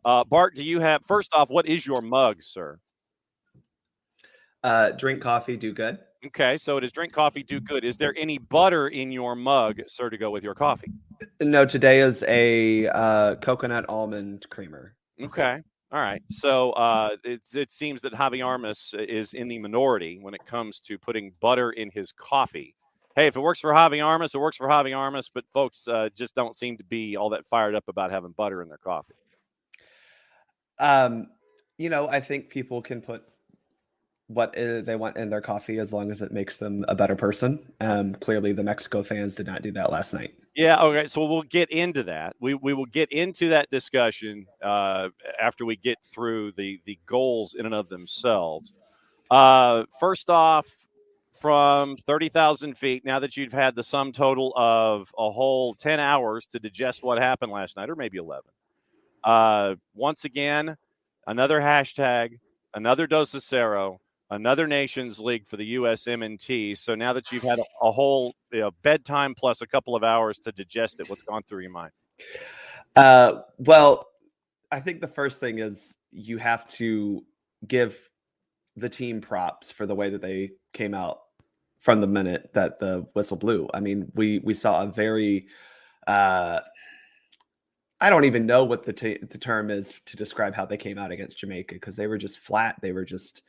Bart, do you have, first off, what is your mug, sir? Drink coffee, do good. Okay, so it is drink coffee, do good. Is there any butter in your mug, sir, to go with your coffee? No, today is a coconut almond creamer. Okay. All right. So it seems that Javi Armas is in the minority when it comes to putting butter in his coffee. Hey, if it works for Javi Armas, it works for Javi Armas, but folks just don't seem to be all that fired up about having butter in their coffee. I think people can put what they want in their coffee as long as it makes them a better person. Clearly, the Mexico fans did not do that last night. Yeah, okay, so we'll get into that. We will get into that discussion after we get through the goals in and of themselves. First off, from 30,000 feet, now that you've had the sum total of a whole 10 hours to digest what happened last night, or maybe 11, once again, another hashtag, another DosACero, another Nations League for the USMNT. So now that you've had a whole bedtime plus a couple of hours to digest it, what's gone through your mind? Well, I think the first thing is you have to give the team props for the way that they came out from the minute that the whistle blew. I mean, we saw a very I don't even know what the term is to describe how they came out against Jamaica, because they were just flat. They were just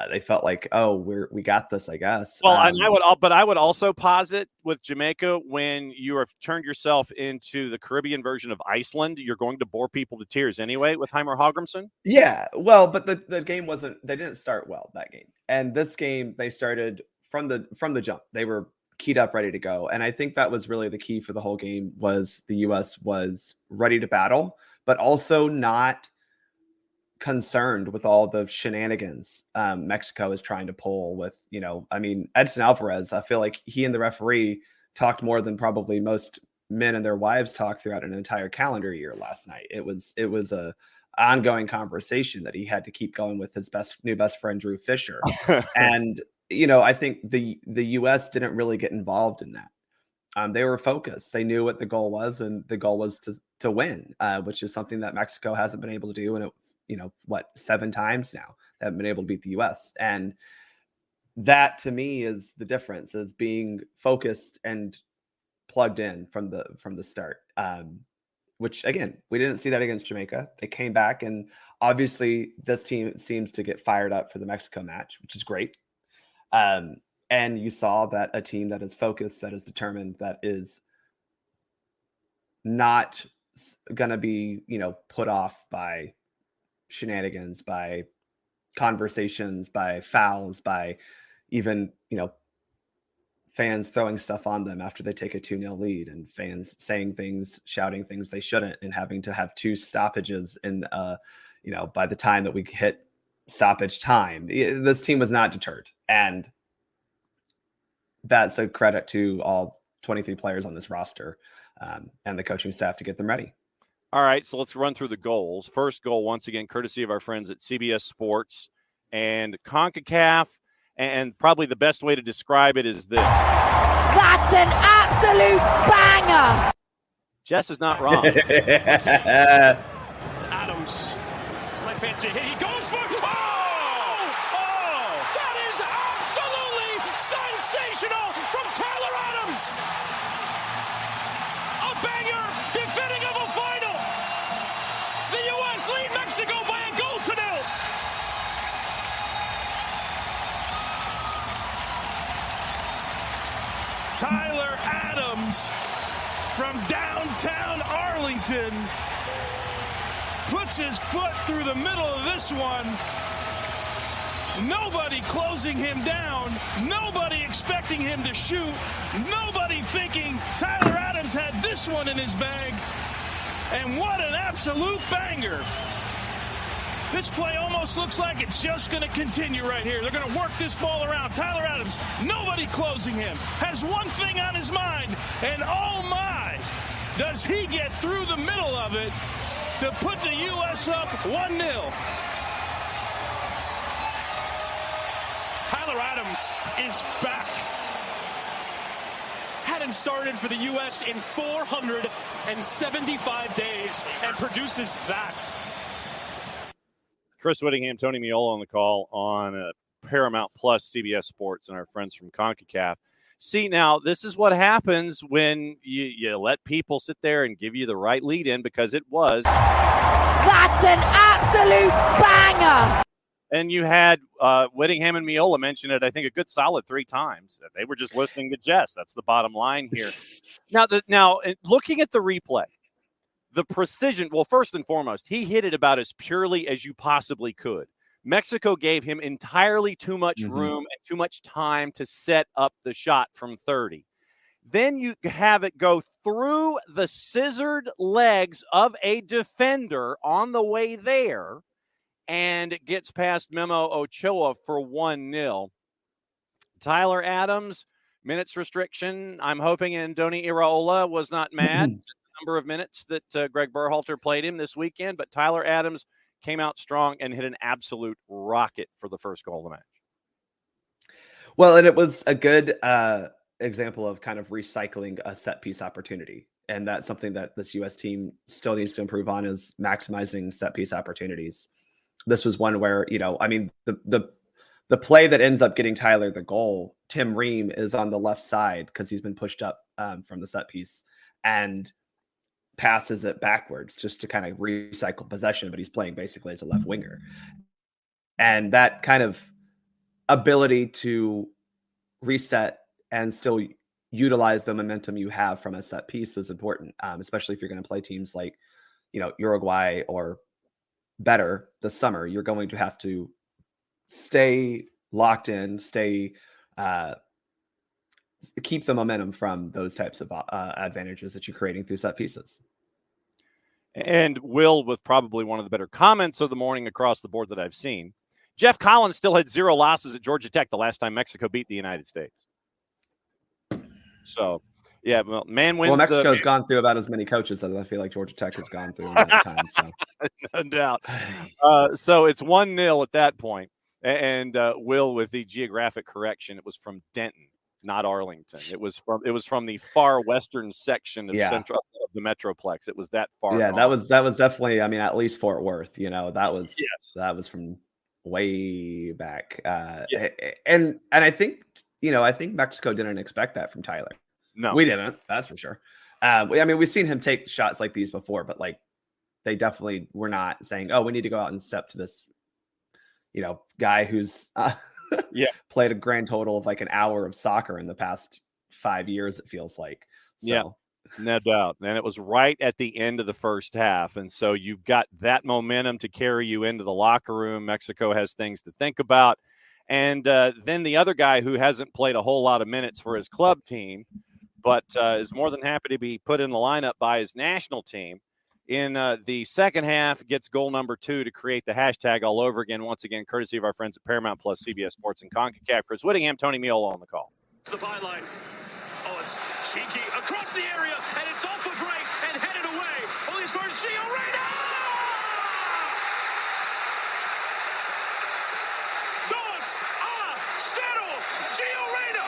they felt like, oh, we got this, I guess. Well, I would also posit with Jamaica, when you have turned yourself into the Caribbean version of Iceland, you're going to bore people to tears anyway with Heimer Hallgrímsson. Yeah, well, but the game they didn't start well, that game. And this game, they started from the jump. They were keyed up, ready to go. And I think that was really the key for the whole game, was the U.S. was ready to battle, but also not concerned with all the shenanigans Mexico is trying to pull with, Edson Alvarez. I feel like he and the referee talked more than probably most men and their wives talked throughout an entire calendar year last night. It was a ongoing conversation that he had to keep going with his new best friend, Drew Fisher. And, I think the U.S. didn't really get involved in that. They were focused. They knew what the goal was, and the goal was to win, which is something that Mexico hasn't been able to do. And 7 times now that have been able to beat the U.S. And that, to me, is the difference, is being focused and plugged in from the start. Which, again, we didn't see that against Jamaica. They came back, and obviously this team seems to get fired up for the Mexico match, which is great. And you saw that a team that is focused, that is determined, that is not going to be, put off by shenanigans, by conversations, by fouls, by even, fans throwing stuff on them after they take a 2-0 lead, and fans saying things, shouting things they shouldn't, and having to have 2 stoppages in, by the time that we hit stoppage time. This team was not deterred. And that's a credit to all 23 players on this roster and the coaching staff to get them ready. All right, so let's run through the goals. First goal, once again, courtesy of our friends at CBS Sports and CONCACAF, and probably the best way to describe it is this. That's an absolute banger! Jess is not wrong. Adams, right fancy hit, he goes for it! Oh! That is absolutely sensational from Tyler Adams! A banger, befitting of a final! The U.S. lead Mexico by a goal to 0. Tyler Adams from downtown Arlington puts his foot through the middle of this one. Nobody closing him down. Nobody expecting him to shoot. Nobody thinking Tyler Adams had this one in his bag. And what an absolute banger. This play almost looks like it's just going to continue right here. They're going to work this ball around. Tyler Adams, nobody closing him, has one thing on his mind, and oh my, does he get through the middle of it to put the U.S. up 1-0. Tyler Adams is back. Hadn't started for the U.S. in 475 days and produces that. Chris Whittingham, Tony Miola on the call on Paramount Plus, CBS Sports, and our friends from CONCACAF. See, now, this is what happens when you let people sit there and give you the right lead in, because it was. That's an absolute banger. And you had Whittingham and Miola mention it, I think, a good solid 3 times. They were just listening to Jess. That's the bottom line here. Now, looking at the replay, the precision, well, first and foremost, he hit it about as purely as you possibly could. Mexico gave him entirely too much room and too much time to set up the shot from 30. Then you have it go through the scissored legs of a defender on the way there, and it gets past Memo Ochoa for 1-0. Tyler Adams, minutes restriction. I'm hoping Andoni Iraola was not mad at the number of minutes that Greg Berhalter played him this weekend, but Tyler Adams came out strong and hit an absolute rocket for the first goal of the match. Well, and it was a good example of kind of recycling a set piece opportunity. And that's something that this U.S. team still needs to improve on, is maximizing set piece opportunities. This was one where, the play that ends up getting Tyler the goal, Tim Ream is on the left side because he's been pushed up from the set piece and passes it backwards just to kind of recycle possession, but he's playing basically as a left winger. And that kind of ability to reset and still utilize the momentum you have from a set piece is important, especially if you're going to play teams like, Uruguay or better this summer. You're going to have to stay locked in, keep the momentum from those types of advantages that you're creating through set pieces. And Will, with probably one of the better comments of the morning across the board that I've seen, Jeff Collins still had 0 losses at Georgia Tech the last time Mexico beat the United States. So, yeah, well, man wins. Well, Mexico's gone through about as many coaches as I feel like Georgia Tech has gone through in that time. So. No doubt. So it's 1-0 at that point. And Will, with the geographic correction, it was from Denton, not Arlington. It was from the far western section of central of the Metroplex. It was that far. Yeah, north. that was definitely. I mean, at least Fort Worth. That was from way back. And I think Mexico didn't expect that from Tyler. No, we didn't. That's for sure. We've seen him take shots like these before, but they definitely were not saying, "Oh, we need to go out and step to this." Guy who's played a grand total of like an hour of soccer in the past 5 years, it feels like. So. Yeah, no doubt. And it was right at the end of the first half. And so you've got that momentum to carry you into the locker room. Mexico has things to think about. And then the other guy who hasn't played a whole lot of minutes for his club team, but is more than happy to be put in the lineup by his national team, in the second half, gets goal number 2 to create the hashtag all over again. Once again, courtesy of our friends at Paramount Plus, CBS Sports, and CONCACAF. Chris Whittingham, Tony Miola on the call. The byline. Oh, it's cheeky across the area, and it's off of right and headed away. Only as far as Gio Reyna! DosACero! Gio Reyna!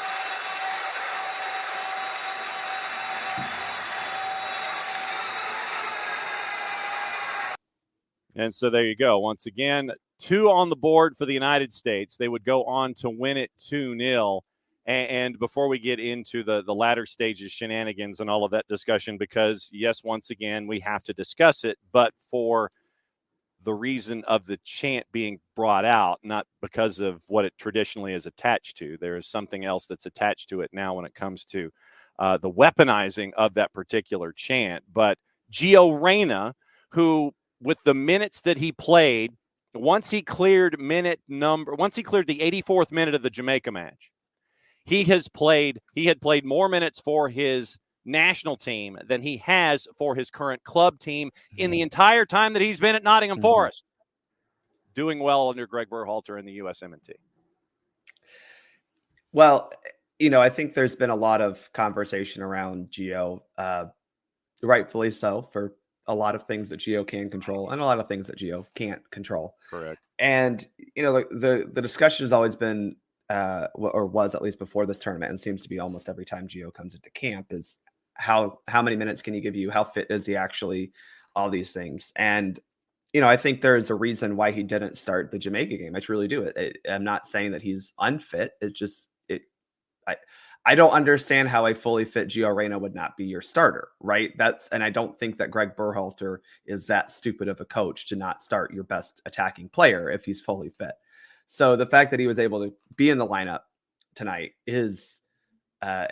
And so there you go. Once again, 2 on the board for the United States. They would go on to win it 2-0. And before we get into the latter stages, shenanigans and all of that discussion, because, yes, once again, we have to discuss it, but for the reason of the chant being brought out, not because of what it traditionally is attached to. There is something else that's attached to it now when it comes to the weaponizing of that particular chant. But Gio Reyna, who, with the minutes that he played, once he cleared the 84th minute of the Jamaica match, he had played more minutes for his national team than he has for his current club team in the entire time that he's been at Nottingham Forest. Doing well under Greg Berhalter in the USMNT. Well, I think there's been a lot of conversation around Gio, rightfully so, for a lot of things that Gio can control and a lot of things that Gio can't control. Correct. And, the discussion has always been, or was at least before this tournament, and seems to be almost every time Gio comes into camp, is how many minutes can he give you? How fit is he actually? All these things. And I think there's a reason why he didn't start the Jamaica game. I truly do. I'm not saying that he's unfit. It's just I don't understand how a fully fit Gio Reyna would not be your starter, right? And I don't think that Greg Berhalter is that stupid of a coach to not start your best attacking player if he's fully fit. So the fact that he was able to be in the lineup tonight is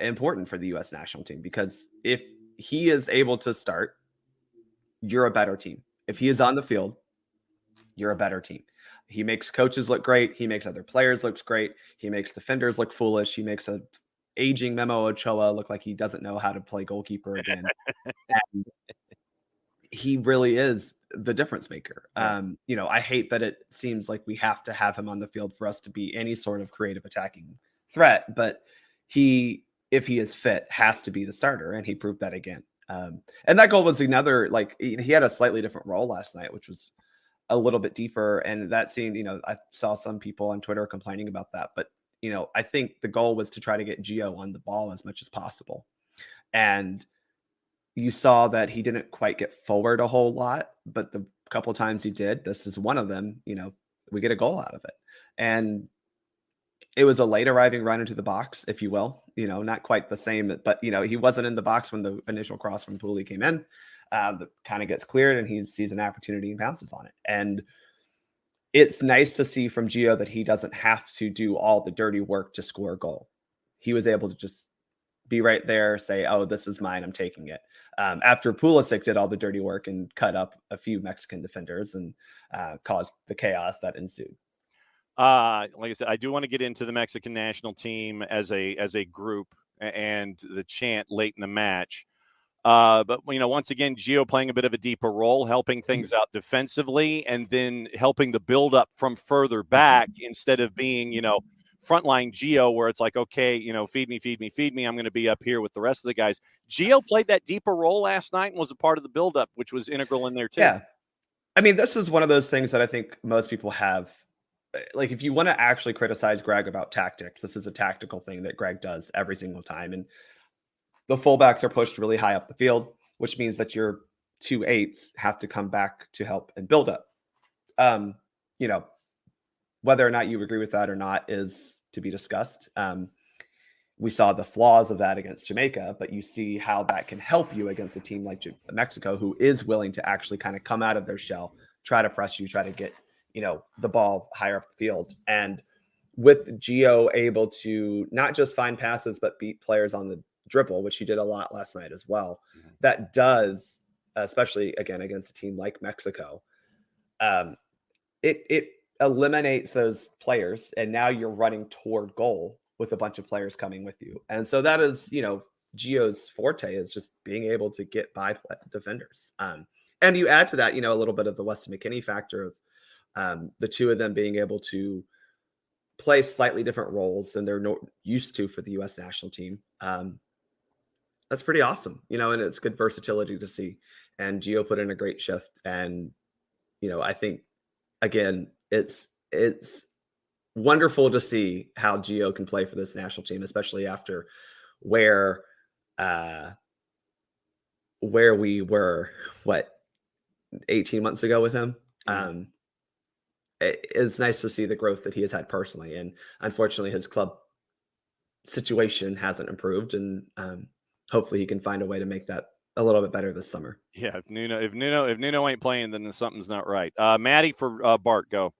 important for the U.S. national team, because if he is able to start, you're a better team. If he is on the field, you're a better team. He makes coaches look great. He makes other players look great. He makes defenders look foolish. He makes a aging Memo Ochoa look like he doesn't know how to play goalkeeper again. And he really is the difference maker. Yeah. I hate that it seems like we have to have him on the field for us to be any sort of creative attacking threat, but if he is fit, has to be the starter, and he proved that again. And that goal was another, like, he had a slightly different role last night, which was a little bit deeper. And that scene, I saw some people on Twitter complaining about that, but I think the goal was to try to get Gio on the ball as much as possible. And you saw that he didn't quite get forward a whole lot, but the couple times he did, this is one of them, we get a goal out of it. And it was a late arriving run into the box, if you will, not quite the same, but, he wasn't in the box when the initial cross from Pooley came in. That kind of gets cleared and he sees an opportunity and bounces on it. And it's nice to see from Gio that he doesn't have to do all the dirty work to score a goal. He was able to just be right there, say, oh, this is mine, I'm taking it. After Pulisic did all the dirty work and cut up a few Mexican defenders and caused the chaos that ensued. Like I said, I do want to get into the Mexican national team as a group and the chant late in the match. But, once again, Gio playing a bit of a deeper role, helping things out defensively, and then helping the build up from further back instead of being, frontline Gio, where it's like, okay, feed me. I'm going to be up here with the rest of the guys. Gio played that deeper role last night and was a part of the build up, which was integral in there too. Yeah. I mean, this is one of those things that I think most people have. Like, if you want to actually criticize Greg about tactics, this is a tactical thing that Greg does every single time. And the fullbacks are pushed really high up the field, which means that your 2-8s have to come back to help and build up. Whether or not you agree with that or not is to be discussed. We saw the flaws of that against Jamaica, but you see how that can help you against a team like Mexico, who is willing to actually kind of come out of their shell, try to press you, try to get, the ball higher up the field. And with Gio able to not just find passes, but beat players on the dribble, which he did a lot last night as well. Mm-hmm. That does, especially again against a team like Mexico, it eliminates those players, and now you're running toward goal with a bunch of players coming with you. And so that is, Gio's forte, is just being able to get by defenders. And you add to that, a little bit of the Weston McKennie factor of the two of them being able to play slightly different roles than they're used to for the U.S. national team. That's pretty awesome, and it's good versatility to see. And Gio put in a great shift. And, I think, again, it's wonderful to see how Gio can play for this national team, especially after where we were, 18 months ago with him. It's nice to see the growth that he has had personally. And unfortunately, his club situation hasn't improved. And hopefully he can find a way to make that a little bit better this summer. Yeah, if Nuno ain't playing, then something's not right. Maddie for Bart, go.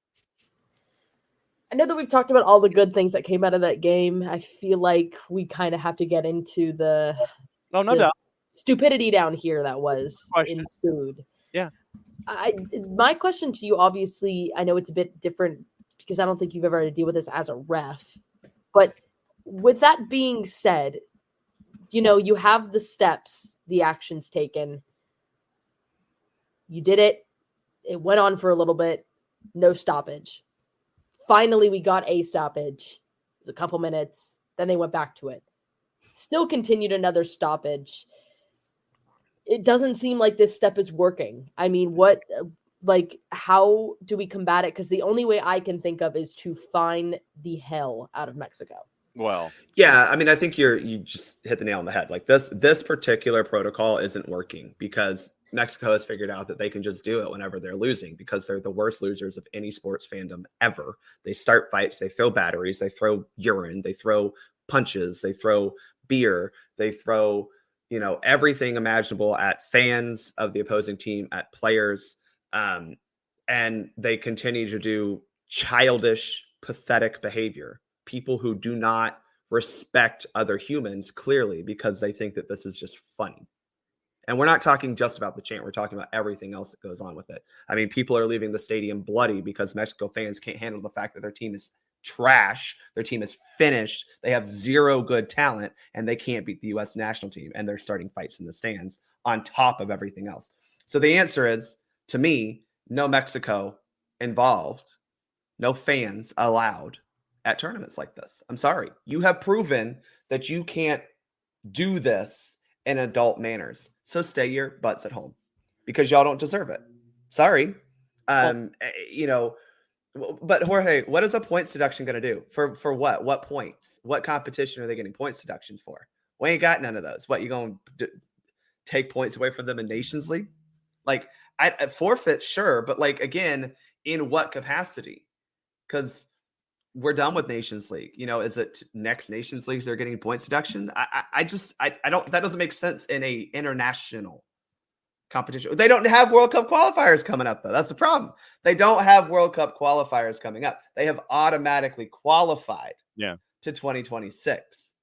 I know that we've talked about all the good things that came out of that game. I feel like we kind of have to get into the doubt stupidity down here that was ensued. Yeah. My question to you, obviously, I know it's a bit different because I don't think you've ever had to deal with this as a ref. But with that being said, you have the steps, the actions taken. You did it. It went on for a little bit. No stoppage. Finally, we got a stoppage. It was a couple minutes. Then they went back to it. Still continued another stoppage. It doesn't seem like this step is working. I mean, how do we combat it? Because the only way I can think of is to fine the hell out of Mexico. Well, yeah, I mean, I think you just hit the nail on the head. Like this particular protocol isn't working because Mexico has figured out that they can just do it whenever they're losing because they're the worst losers of any sports fandom ever. They start fights, they throw batteries, they throw urine, they throw punches, they throw beer, they throw, everything imaginable at fans of the opposing team, at players. And they continue to do childish, pathetic behavior. People who do not respect other humans clearly because they think that this is just funny. And we're not talking just about the chant. We're talking about everything else that goes on with it. I mean, people are leaving the stadium bloody because Mexico fans can't handle the fact that their team is trash. Their team is finished. They have zero good talent, and they can't beat the U.S. national team. And they're starting fights in the stands on top of everything else. So the answer is, to me, no Mexico involved, no fans allowed at tournaments like this. I'm sorry. You have proven that you can't do this in adult manners. So stay your butts at home because y'all don't deserve it. Sorry. But Jorge, what is a points deduction going to do for what? What points? What competition are they getting points deductions for? We ain't got none of those. What, you going to take points away from them in Nations League? Like, I forfeit, sure. But like, again, in what capacity? Because we're done with Nations League. Is it next Nations Leagues they're getting points deduction? I don't, that doesn't make sense in a international competition. They don't have World Cup qualifiers coming up, though. That's the problem. They don't have World Cup qualifiers coming up. They have automatically qualified to 2026.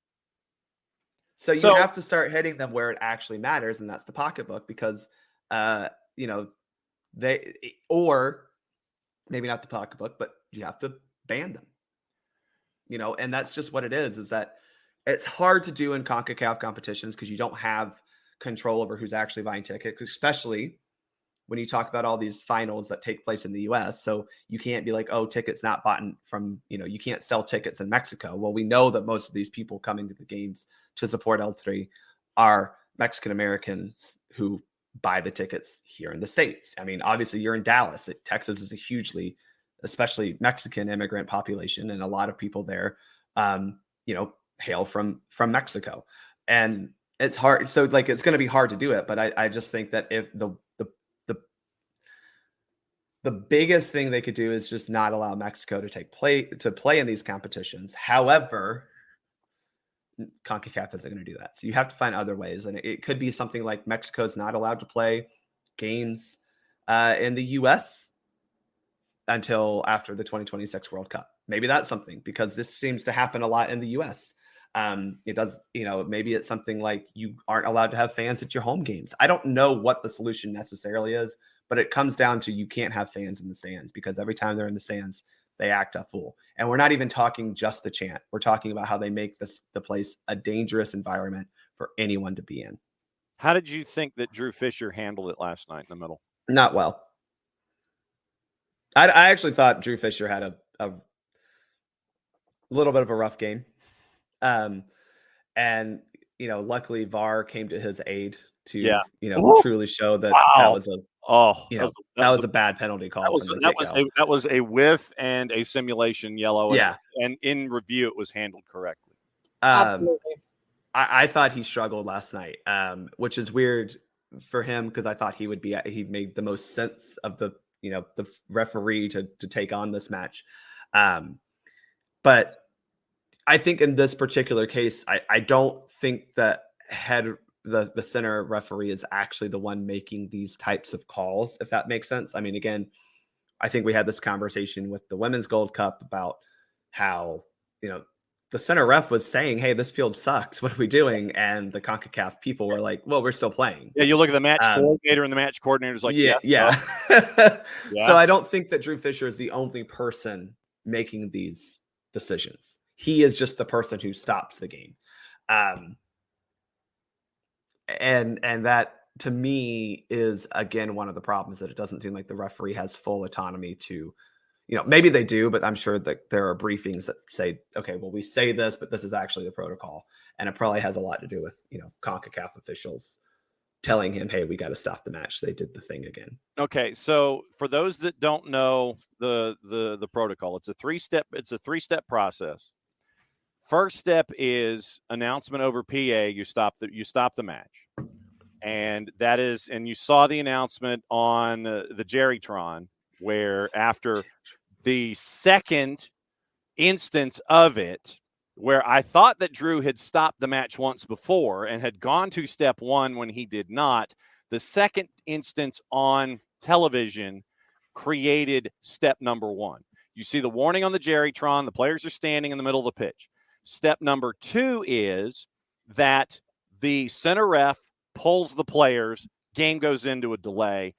So you have to start hitting them where it actually matters, and that's the pocketbook, because they, or maybe not the pocketbook, but you have to ban them. And that's just what it is that it's hard to do in CONCACAF competitions because you don't have control over who's actually buying tickets, especially when you talk about all these finals that take place in the US. So you can't be like, oh, tickets not bought from, you can't sell tickets in Mexico. Well, we know that most of these people coming to the games to support El3 are Mexican Americans who buy the tickets here in the States. I mean, obviously you're in Dallas. Texas is a hugely, especially Mexican immigrant population, and a lot of people there, hail from Mexico, and it's hard. So like, it's going to be hard to do it. But I just think that if the biggest thing they could do is just not allow Mexico to play in these competitions. However, CONCACAF isn't going to do that. So you have to find other ways, and it could be something like Mexico's not allowed to play games in the U.S. until after the 2026 World Cup. Maybe that's something, because this seems to happen a lot in the U.S. It does, maybe it's something like you aren't allowed to have fans at your home games. I don't know what the solution necessarily is, but it comes down to you can't have fans in the stands, because every time they're in the stands, they act a fool. And we're not even talking just the chant. We're talking about how they make the place a dangerous environment for anyone to be in. How did you think that Drew Fisher handled it last night in the middle? Not well. I actually thought Drew Fisher had a little bit of a rough game. And luckily VAR came to his aid to truly show that that was a bad penalty call. That was a whiff and a simulation yellow. And in review it was handled correctly. Absolutely. I thought he struggled last night, which is weird for him, because I thought he made the most sense of the referee to take on this match. But I think in this particular case, I don't think that the center referee is actually the one making these types of calls, if that makes sense. I mean, again, I think we had this conversation with the Women's Gold Cup about how, the center ref was saying, hey, this field sucks. What are we doing? And the CONCACAF people were like, well, we're still playing. Yeah, you look at the match coordinator, and the match coordinator's like, yeah. So I don't think that Drew Fisher is the only person making these decisions. He is just the person who stops the game. And that, to me, is, again, one of the problems, that it doesn't seem like the referee has full autonomy to, maybe they do, but I'm sure that there are briefings that say, okay, well, we say this, but this is actually the protocol. And it probably has a lot to do with, CONCACAF officials telling him, hey, we got to stop the match. They did the thing again. Okay. So for those that don't know the protocol, it's a three-step process. First step is announcement over PA. You stop the match. And that is, and you saw the announcement on the Jerrytron, where after the second instance of it, where I thought that Drew had stopped the match once before and had gone to step one when he did not, the second instance on television created step number one. You see the warning on the Jerrytron, the players are standing in the middle of the pitch. Step number two is that the center ref pulls the players, game goes into a delay.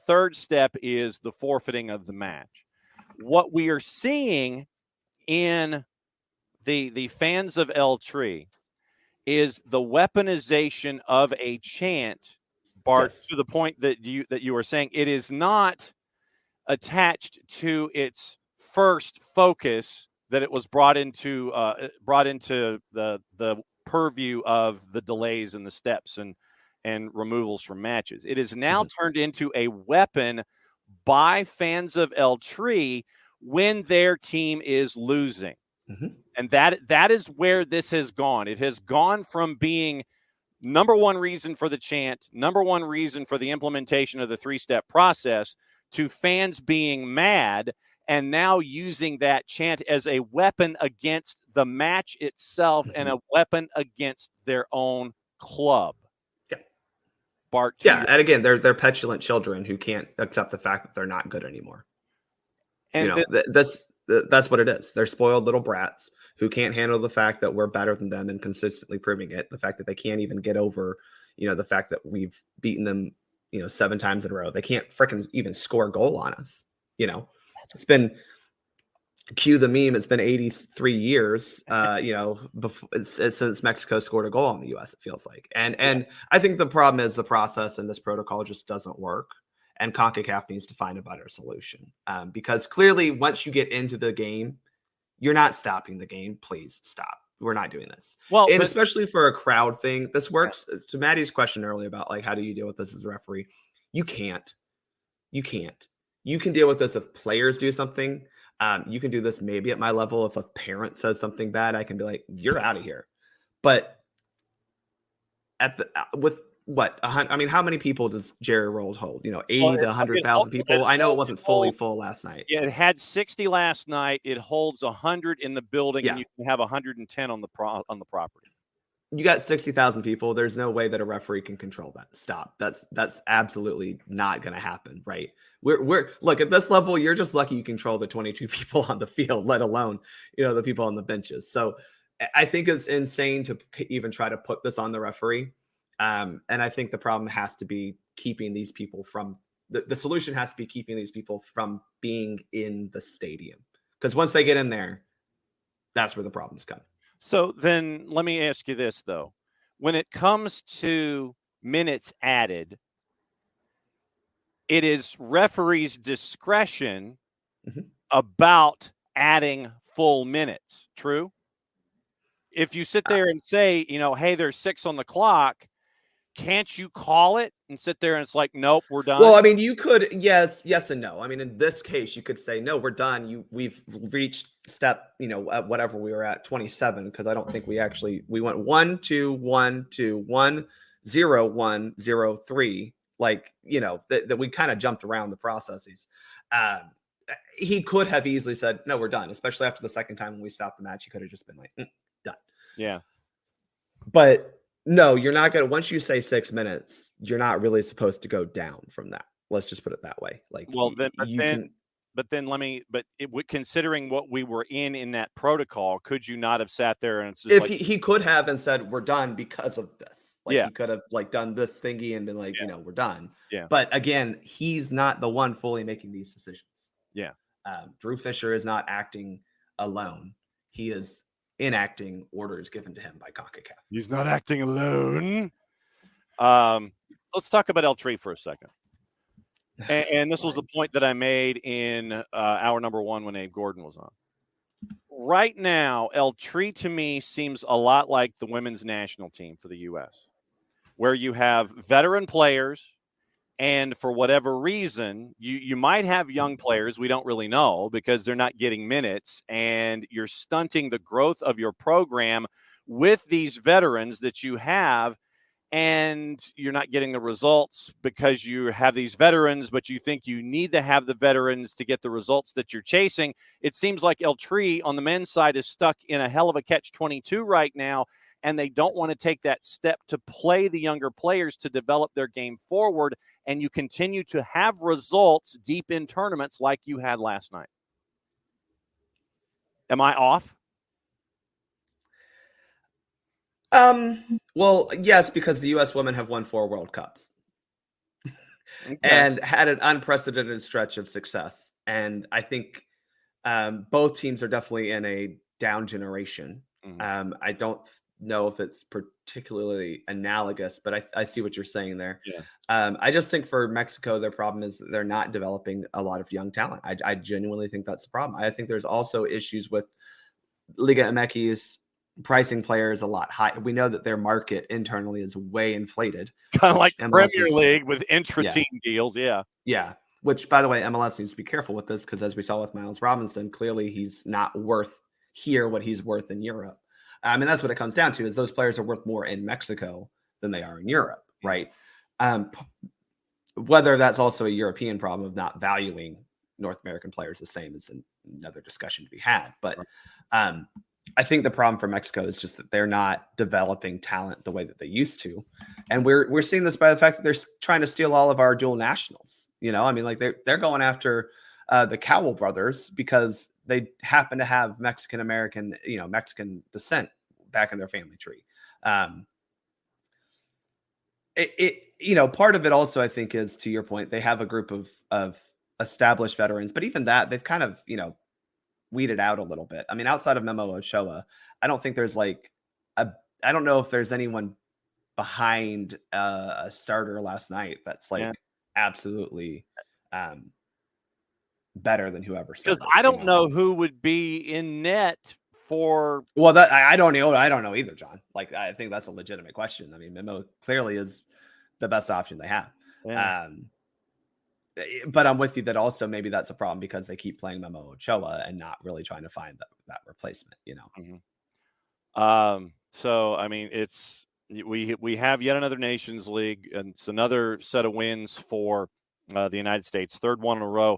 Third step is the forfeiting of the match. What we are seeing in the fans of El Tree is the weaponization of a chant, Bart, Yes. to the point that you were saying it is not attached to its first focus that it was brought into the purview of the delays and the steps and removals from matches. It is now turned into a weapon by fans of El Tree when their team is losing. And that is where this has gone. It has gone from being number one reason for the chant, number one reason for the implementation of the three-step process, to fans being mad and now using that chant as a weapon against the match itself and a weapon against their own club. Yeah. Bart. Yeah, and again, they're petulant children who can't accept the fact that they're not good anymore. And that's what it is. They're spoiled little brats who can't handle the fact that we're better than them and consistently proving it. The fact that they can't even get over, the fact that we've beaten them, 7 times in a row. They can't freaking even score a goal on us. It's been cue the meme. It's been 83 years, since Mexico scored a goal on the U.S. It feels like, and I think the problem is the process and this protocol just doesn't work. And CONCACAF needs to find a better solution because clearly once you get into the game, you're not stopping the game. Please stop. We're not doing this. Especially for a crowd thing, this works. To Maddie's question earlier about how do you deal with this as a referee? You can't. You can deal with this if players do something. You can do this maybe at my level. If a parent says something bad, I can be like, you're out of here. But how many people does Jerry World hold? 80 to 100,000 people. I know it wasn't fully full last night. Yeah, it had 60 last night. It holds 100 in the building, and you can have 110 on the property. You got 60,000 people. There's no way that a referee can control that. Stop. That's absolutely not going to happen, right? We're look at this level. You're just lucky you control the 22 people on the field, let alone the people on the benches. So I think it's insane to even try to put this on the referee. And I think the problem has to be keeping these people from the solution has to be keeping these people from being in the stadium. Because once they get in there, that's where the problems come. So then let me ask you this, though. When it comes to minutes added, it is referees' discretion about adding full minutes. True? If you sit there and say, hey, there's 6 on the clock, can't you call it and sit there and it's like, nope, we're done? Well, I mean, you could, yes and no. I mean, in this case, you could say, no, we're done. We've reached step, at whatever we were at 27, because I don't think we went 1, 2, 1, 2, 1, 0, 1, 0, 3. That we kind of jumped around the processes. He could have easily said, no, we're done, especially after the second time when we stopped the match. He could have just been like, done. Yeah. But no, you're not going to, once you say 6 minutes, you're not really supposed to go down from that. Let's just put it that way. Considering what we were in that protocol, could you not have sat there and it's just he could have and said, we're done because of this. He could have done this thingy and been like, we're done. Yeah. But again, he's not the one fully making these decisions. Yeah. Drew Fisher is not acting alone. He is enacting orders given to him by CONCACAF. He's not acting alone. Let's talk about El Tree for a second. And this was the point that I made in hour number 1 when Abe Gordon was on. Right now, El Tree to me seems a lot like the women's national team for the U.S., where you have veteran players, and for whatever reason, you might have young players, we don't really know, because they're not getting minutes, and you're stunting the growth of your program with these veterans that you have. and you're not getting the results because you have these veterans, but you think you need to have the veterans to get the results that you're chasing. It seems like El Tri on the men's side is stuck in a hell of a catch-22 right now, and they don't want to take that step to play the younger players to develop their game forward, and you continue to have results deep in tournaments like you had last night. Am I off? Well, yes, because the U.S. women have won 4 World Cups Okay. and had an unprecedented stretch of success. And I think both teams are definitely in a down generation. Mhm. I don't know if it's particularly analogous, but I see what you're saying there. Yeah. I just think for Mexico, their problem is they're not developing a lot of young talent. I genuinely think that's the problem. I think there's also issues with Liga MX pricing players a lot high. We know that their market internally is way inflated. Kind of like MLS Premier is- League with intra-team deals. Yeah. Yeah. Which, by the way, MLS needs to be careful with this because as we saw with Miles Robinson, clearly he's not worth here what he's worth in Europe. I mean, that's what it comes down to is those players are worth more in Mexico than they are in Europe, right? Whether that's also a European problem of not valuing North American players the same is another discussion to be had. But I think the problem for Mexico is just that they're not developing talent the way that they used to. And we're seeing this by the fact that they're trying to steal all of our dual nationals. You know, I mean, like they're going after the Cowell brothers because they happen to have Mexican American, Mexican descent back in their family tree. Part of it also, I think, is to your point, they have a group of established veterans, but even that they've kind of, weeded out a little bit. I mean, outside of Memo Ochoa, I don't think there's I don't know if there's anyone behind a starter last night that's absolutely better than whoever started. Because I don't know who would be in net for. Well, that I don't know either, John. Like, I think that's a legitimate question. I mean, Memo clearly is the best option they have. Yeah. But I'm with you that also maybe that's a problem because they keep playing Memo Ochoa and not really trying to find that replacement, Mm-hmm. So I mean, we have yet another Nations League, and it's another set of wins for the United States, third one in a row.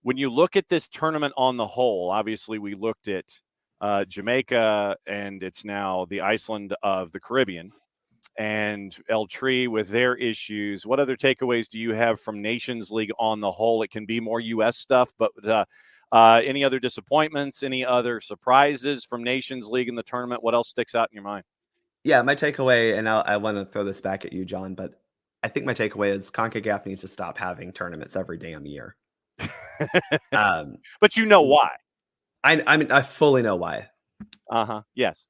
When you look at this tournament on the whole, obviously we looked at Jamaica, and it's now the Iceland of the Caribbean, and El Tri with their issues. What other takeaways do you have from Nations League on the whole? It can be more U.S. stuff, but any other disappointments, any other surprises from Nations League in the tournament? What else sticks out in your mind? Yeah, my takeaway, and I want to throw this back at you, John, but I think my takeaway is CONCACAF needs to stop having tournaments every damn year. But you know why? I mean, I fully know why. Yes.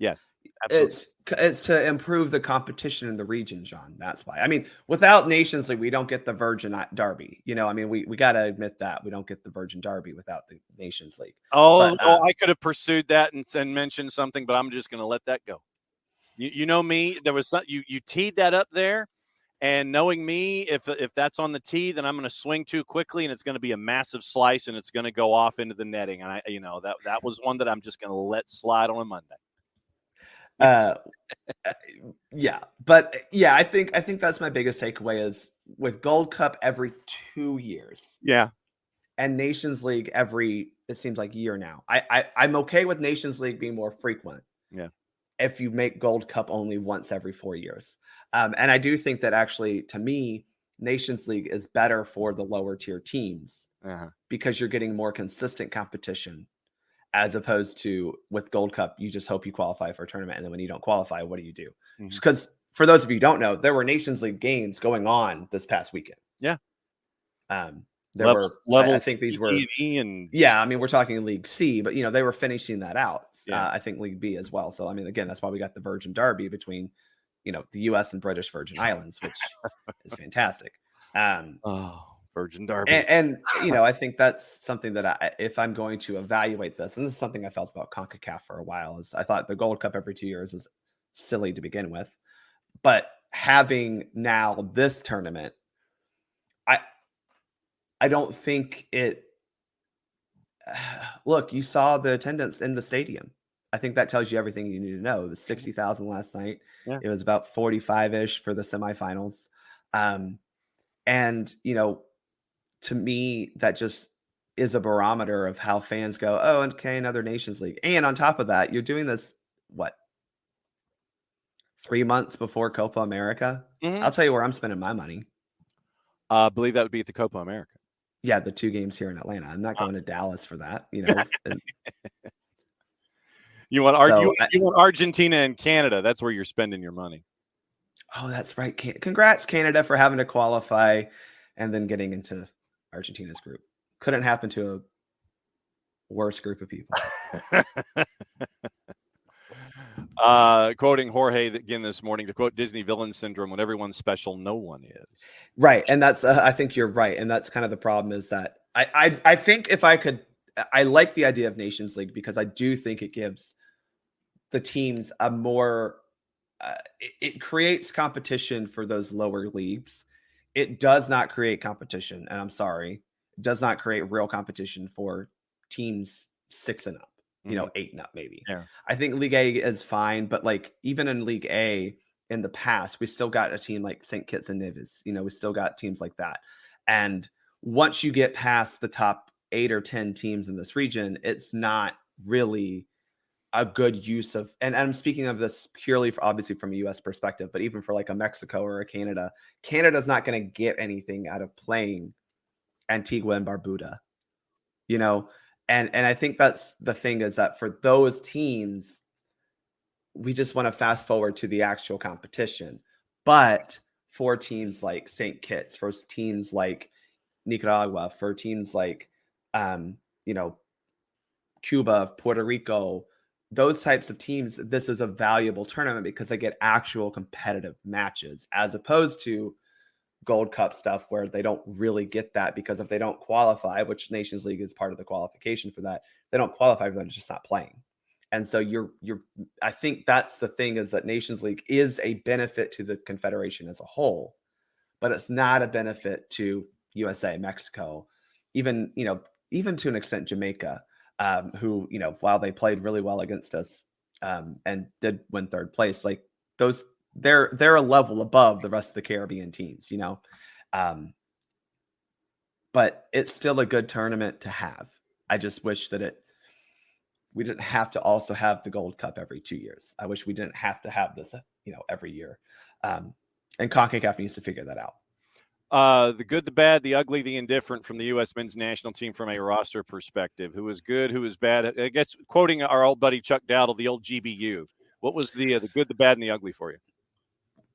Absolutely. It's to improve the competition in the region, John. That's why. I mean, without Nations League, we don't get the Virgin Derby. I mean, we got to admit that we don't get the Virgin Derby without the Nations League. I could have pursued that and mentioned something, but I'm just going to let that go. You know me. There was you teed that up there, and knowing me, if that's on the tee, then I'm going to swing too quickly, and it's going to be a massive slice, and it's going to go off into the netting. And that was one that I'm just going to let slide on a Monday. I think that's my biggest takeaway is with Gold Cup every 2 years. Yeah. And Nations League it seems like year now. I'm okay with Nations League being more frequent. Yeah. If you make Gold Cup only once every 4 years. And I do think that actually, to me, Nations League is better for the lower tier teams because you're getting more consistent competition. As opposed to with Gold Cup, you just hope you qualify for a tournament. And then when you don't qualify, what do you do? Because for those of you who don't know, there were Nations League games going on this past weekend. Yeah. There were, I think these were, I mean, we're talking League C, but, they were finishing that out. Yeah. I think League B as well. So, I mean, again, that's why we got the Virgin Derby between, the U.S. and British Virgin Islands, which is fantastic. Virgin Derby. And I think that's something that if I'm going to evaluate this, and this is something I felt about CONCACAF for a while, is I thought the Gold Cup every 2 years is silly to begin with. But having now this tournament, I don't think it. Look, you saw the attendance in the stadium. I think that tells you everything you need to know. It was 60,000 last night. Yeah. It was about 45-ish for the semifinals. And, to me, that just is a barometer of how fans go, oh, okay, another Nations League. And on top of that, you're doing this, 3 months before Copa America? I'll tell you where I'm spending my money. I believe that would be at the Copa America. Yeah, the 2 games here in Atlanta. I'm not going to Dallas for that, and You want So, you want Argentina and Canada. That's where you're spending your money. oh, that's right. Congrats, Canada, for having to qualify and then getting into Argentina's group. Couldn't happen to a worse group of people. Quoting Jorge again this morning, to quote Disney villain syndrome, when everyone's special, no one is. Right. And that's, I think you're right. And that's kind of the problem, is that I think if I could, I like the idea of Nations League, because I do think it gives the teams a more, it creates competition for those lower leagues. It does not create competition. And I'm sorry, it does not create real competition for teams 6 and up, 8 and up, maybe. Yeah. I think League A is fine, but like even in League A in the past, we still got a team like St. Kitts and Nevis. We still got teams like that. And once you get past the top 8 or 10 teams in this region, it's not really a good use of, and I'm speaking of this purely obviously from a US perspective, but even for like a Mexico or a Canada's not going to get anything out of playing Antigua and Barbuda, and I think that's the thing, is that for those teams, we just want to fast forward to the actual competition. But for teams like St. Kitts, for teams like Nicaragua, for teams like, Cuba, Puerto Rico, those types of teams, this is a valuable tournament because they get actual competitive matches, as opposed to Gold Cup stuff where they don't really get that, because if they don't qualify, which Nations League is part of the qualification for that, they don't qualify for that, it's just not playing. And so I think that's the thing, is that Nations League is a benefit to the Confederation as a whole, but it's not a benefit to USA, Mexico, even to an extent Jamaica, who, while they played really well against us and did win 3rd place, like those, they're a level above the rest of the Caribbean teams, but it's still a good tournament to have. I just wish that we didn't have to also have the Gold Cup every 2 years. I wish we didn't have to have this, every year. And CONCACAF needs to figure that out. The good, the bad, the ugly, the indifferent from the U.S. men's national team from a roster perspective. Who was good, who was bad? I guess quoting our old buddy Chuck Dowdle, the old GBU. What was the good, the bad, and the ugly for you?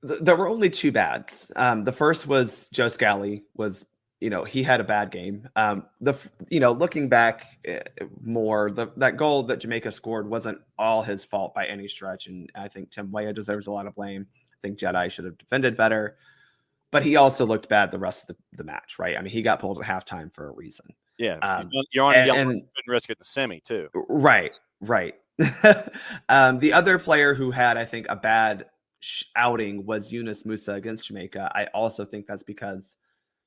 There were only 2 bads. The first was Joe Scally was, he had a bad game. Looking back more, that goal that Jamaica scored wasn't all his fault by any stretch. And I think Tim Weah deserves a lot of blame. I think Jedi should have defended better, but he also looked bad the rest of the match, right? I mean, he got pulled at halftime for a reason. Yeah. You're on a yellow, and couldn't risk it in the semi too. Right. The other player who had, I think, a bad outing was Yunus Musa against Jamaica. I also think that's because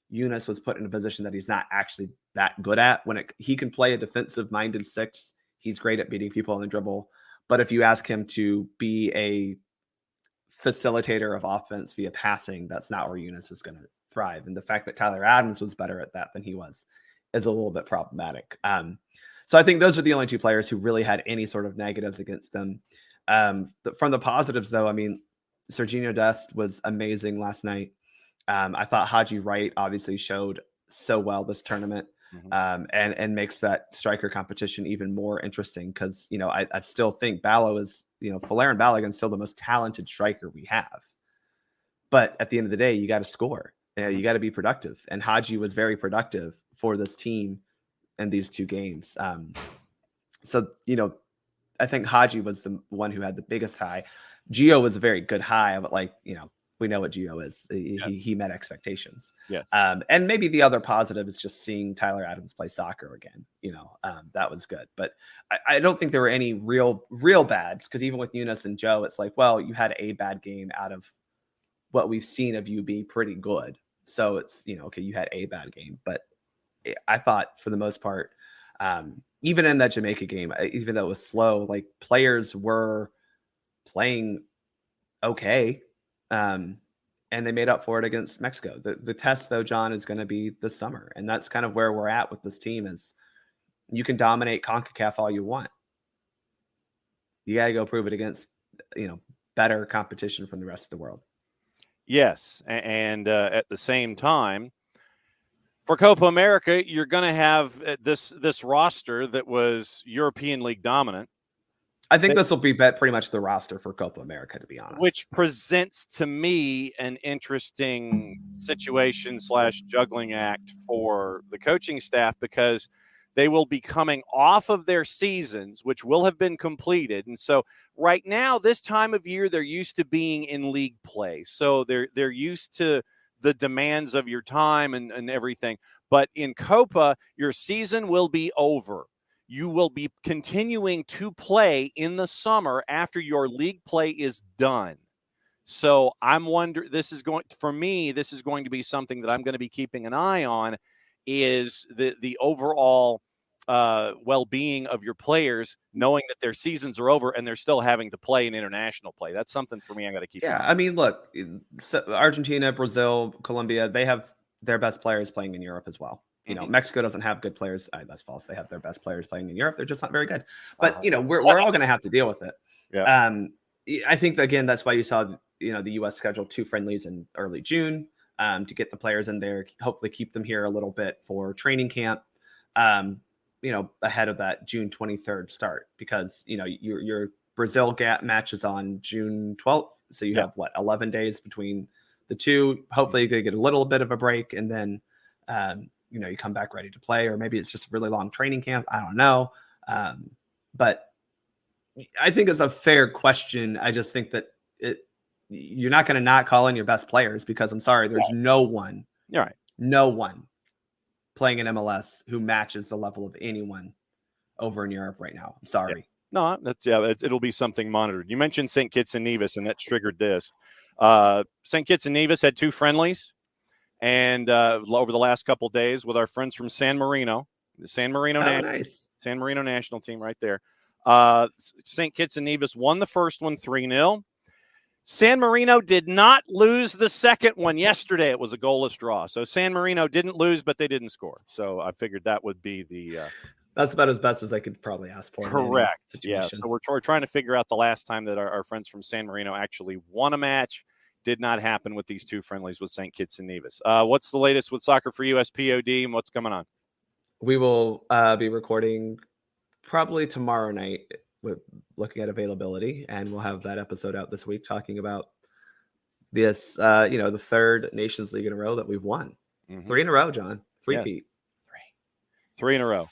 Yunus was put in a position that he's not actually that good at. He can play a defensive-minded 6. He's great at beating people on the dribble. But if you ask him to be a facilitator of offense via passing, that's not where Yunus is going to thrive. And the fact that Tyler Adams was better at that than he was is a little bit problematic. So I think those are the only 2 players who really had any sort of negatives against them. From the positives, though, I mean, Serginho Dest was amazing last night. I thought Haji Wright obviously showed so well this tournament, and makes that striker competition even more interesting, because, I still think Ballo is, Folarin Balogun is still the most talented striker we have. But at the end of the day, you got to score. You got to be productive. And Haji was very productive for this team in these 2 games. So, I think Haji was the one who had the biggest high. Gio was a very good high, but we know what Gio is. He met expectations. Yes. And maybe the other positive is just seeing Tyler Adams play soccer again. That was good. But I don't think there were any real bads, because even with Yunus and Joe, it's like, well, you had a bad game out of what we've seen of you be pretty good. So it's, okay, you had a bad game. But I thought for the most part, even in that Jamaica game, even though it was slow, like players were playing okay. And they made up for it against Mexico. The test, though, John, is going to be this summer. And that's kind of where we're at with this team is you can dominate CONCACAF all you want. You got to go prove it against, better competition from the rest of the world. Yes. And at the same time, for Copa America, you're going to have this roster that was European League dominant. I think this will be pretty much the roster for Copa America, to be honest. Which presents to me an interesting situation / juggling act for the coaching staff, because they will be coming off of their seasons, which will have been completed. And so right now, this time of year, they're used to being in league play. So they're used to the demands of your time and everything. But in Copa, your season will be over. You will be continuing to play in the summer after your league play is done. So I'm wondering, this is going to be something that I'm going to be keeping an eye on, is the overall well-being of your players, knowing that their seasons are over and they're still having to play in international play. That's something for me I got to keep. Yeah, I mean, look, Argentina, Brazil, Colombia, they have their best players playing in Europe as well. Mexico doesn't have good players. That's false. They have their best players playing in Europe. They're just not very good. But, we're all going to have to deal with it. Yeah. I think, again, that's why you saw, the U.S. scheduled 2 friendlies in early June to get the players in there, hopefully keep them here a little bit for training camp, ahead of that June 23rd start, because, your Brazil gap matches on June 12th. So you have 11 days between the two. Hopefully you get a little bit of a break, and then, you come back ready to play, or maybe it's just a really long training camp. I don't know. But I think it's a fair question. I just think that you're not going to not call in your best players, because I'm sorry, there's no one playing in MLS who matches the level of anyone over in Europe right now. I'm sorry. No, it'll be something monitored. You mentioned St. Kitts and Nevis, and that triggered this. St. Kitts and Nevis had 2 friendlies, and over the last couple of days with our friends from San Marino, the San Marino national team right there. St. Kitts and Nevis won the first one 3-0. San Marino did not lose the second one yesterday. It was a goalless draw. So San Marino didn't lose, but they didn't score. So I figured that would be the that's about as best as I could probably ask for. Correct. Yeah. So we're trying to figure out the last time that our friends from San Marino actually won a match. Did not happen with these 2 friendlies with St. Kitts and Nevis. What's the latest with SoccerForUSPod, and what's coming on? We will be recording probably tomorrow night, with looking at availability, and we'll have that episode out this week talking about this, the 3rd Nations League in a row that we've won. 3 in a row, John. 3-peat. Yes. 3 in a row.